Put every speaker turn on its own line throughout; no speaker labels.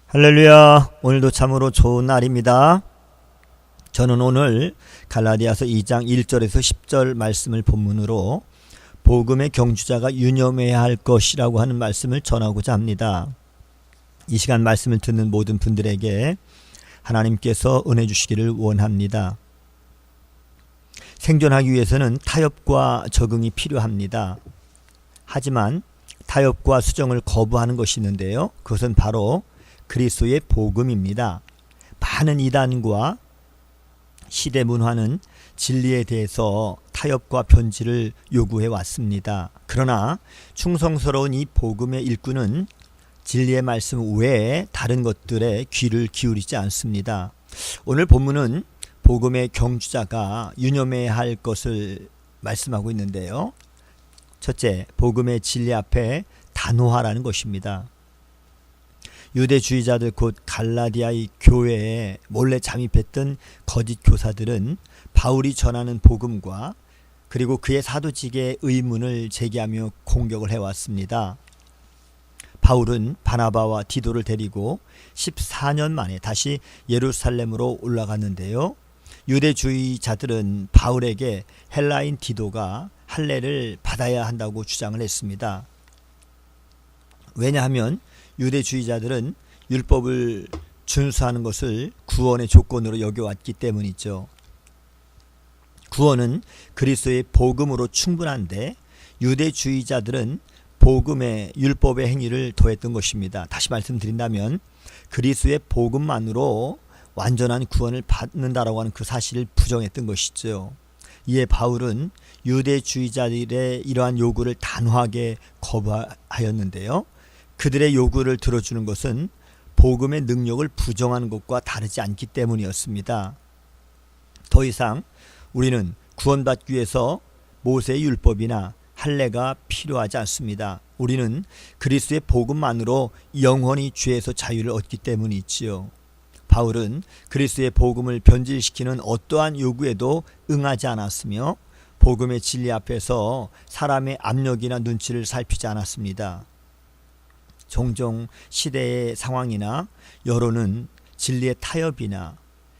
할렐루야. 오늘도 참으로 좋은 날입니다. 저는 오늘 갈라디아서 2장 1절에서 10절 말씀을 본문으로 복음의 경주자가 유념해야 할 것이라고 하는 말씀을 전하고자 합니다. 이 시간 말씀을 듣는 모든 분들에게 하나님께서 은혜 주시기를 원합니다. 생존하기 위해서는 타협과 적응이 필요합니다. 하지만 타협과 수정을 거부하는 것이 있는데요. 그것은 바로 그리스도의 복음입니다. 많은 이단과 시대 문화는 진리에 대해서 타협과 변질을 요구해 왔습니다. 그러나 충성스러운 이 복음의 일꾼은 진리의 말씀 외에 다른 것들에 귀를 기울이지 않습니다. 오늘 본문은 복음의 경주자가 유념해야 할 것을 말씀하고 있는데요. 첫째, 복음의 진리 앞에 단호하라는 것입니다. 유대주의자들 곧 갈라디아의 교회에 몰래 잠입했던 거짓 교사들은 바울이 전하는 복음과 그리고 그의 사도직의 의문을 제기하며 공격을 해왔습니다. 바울은 바나바와 디도를 데리고 14년 만에 다시 예루살렘으로 올라갔는데요. 유대주의자들은 바울에게 헬라인 디도가 할례를 받아야 한다고 주장을 했습니다. 왜냐하면 유대주의자들은 율법을 준수하는 것을 구원의 조건으로 여겨왔기 때문이죠. 구원은 그리스도의 복음으로 충분한데 유대주의자들은 복음에 율법의 행위를 더했던 것입니다. 다시 말씀드린다면 그리스도의 복음만으로 완전한 구원을 받는다라고 하는 그 사실을 부정했던 것이죠. 이에 바울은 유대주의자들의 이러한 요구를 단호하게 거부하였는데요. 그들의 요구를 들어주는 것은 복음의 능력을 부정하는 것과 다르지 않기 때문이었습니다. 더 이상 우리는 구원받기 위해서 모세의 율법이나 할례가 필요하지 않습니다. 우리는 그리스도의 복음만으로 영원히 죄에서 자유를 얻기 때문이지요. 바울은 그리스도의 복음을 변질시키는 어떠한 요구에도 응하지 않았으며 복음의 진리 앞에서 사람의 압력이나 눈치를 살피지 않았습니다. 종종 시대의 상황이나 여론은 진리의 타협이나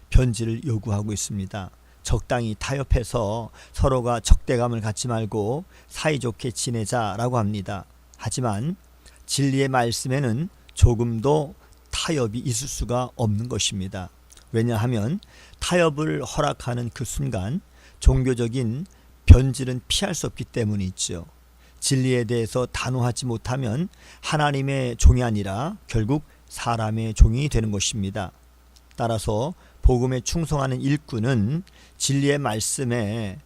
변질을 요구하고 있습니다. 적당히 타협해서 서로가 적대감을 갖지 말고 사이좋게 지내자라고 합니다. 하지만 진리의 말씀에는 조금도 타협이 있을 수가 없는 것입니다. 왜냐하면 타협을 허락하는 그 순간 종교적인 변질은 피할 수 없기 때문이죠. 진리에 대해서 단호하지 못하면 하나님의 종이 아니라 결국 사람의 종이 되는 것입니다. 따라서 복음에 충성하는 일꾼은 진리의 말씀에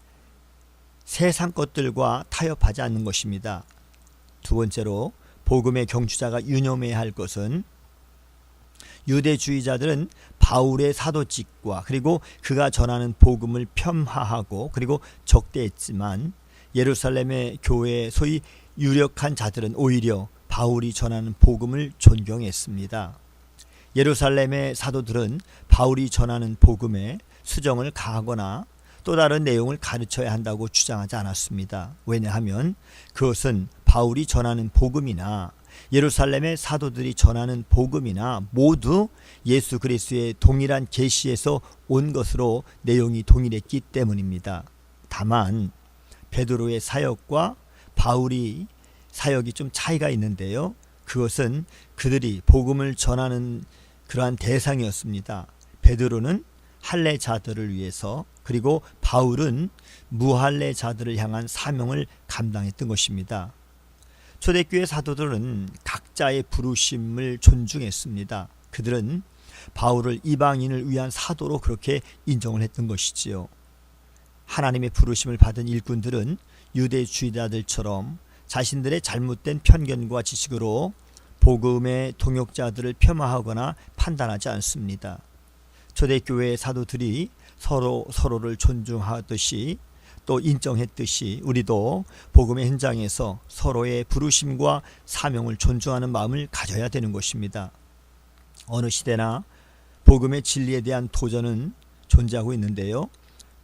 세상 것들과 타협하지 않는 것입니다. 두 번째로 복음의 경주자가 유념해야 할 것은 유대주의자들은 바울의 사도직과 그리고 그가 전하는 복음을 폄하하고 그리고 적대했지만 예루살렘의 교회의 소위 유력한 자들은 오히려 바울이 전하는 복음을 존경했습니다. 예루살렘의 사도들은 바울이 전하는 복음에 수정을 가하거나 또 다른 내용을 가르쳐야 한다고 주장하지 않았습니다. 왜냐하면 그것은 바울이 전하는 복음이나 예루살렘의 사도들이 전하는 복음이나 모두 예수 그리스도의 동일한 계시에서 온 것으로 내용이 동일했기 때문입니다. 다만 베드로의 사역과 바울이 사역이 좀 차이가 있는데요. 그것은 그들이 복음을 전하는 그러한 대상이었습니다. 베드로는 할례자들을 위해서 그리고 바울은 무할례자들을 향한 사명을 감당했던 것입니다. 초대교회 사도들은 각자의 부르심을 존중했습니다. 그들은 바울을 이방인을 위한 사도로 그렇게 인정을 했던 것이지요. 하나님의 부르심을 받은 일꾼들은 유대주의자들처럼 자신들의 잘못된 편견과 지식으로 복음의 동역자들을 폄하하거나 판단하지 않습니다. 초대교회의 사도들이 서로를 존중하듯이 또 인정했듯이 우리도 복음의 현장에서 서로의 부르심과 사명을 존중하는 마음을 가져야 되는 것입니다. 어느 시대나 복음의 진리에 대한 도전은 존재하고 있는데요.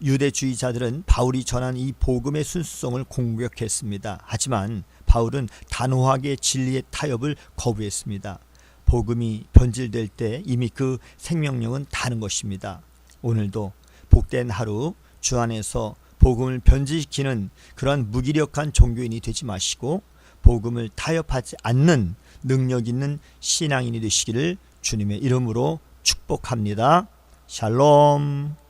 유대주의자들은 바울이 전한 이 복음의 순수성을 공격했습니다. 하지만 바울은 단호하게 진리의 타협을 거부했습니다. 복음이 변질될 때 이미 그 생명력은 다른 것입니다. 오늘도 복된 하루, 주 안에서 복음을 변질시키는 그러한 무기력한 종교인이 되지 마시고 복음을 타협하지 않는 능력 있는 신앙인이 되시기를 주님의 이름으로 축복합니다. 샬롬.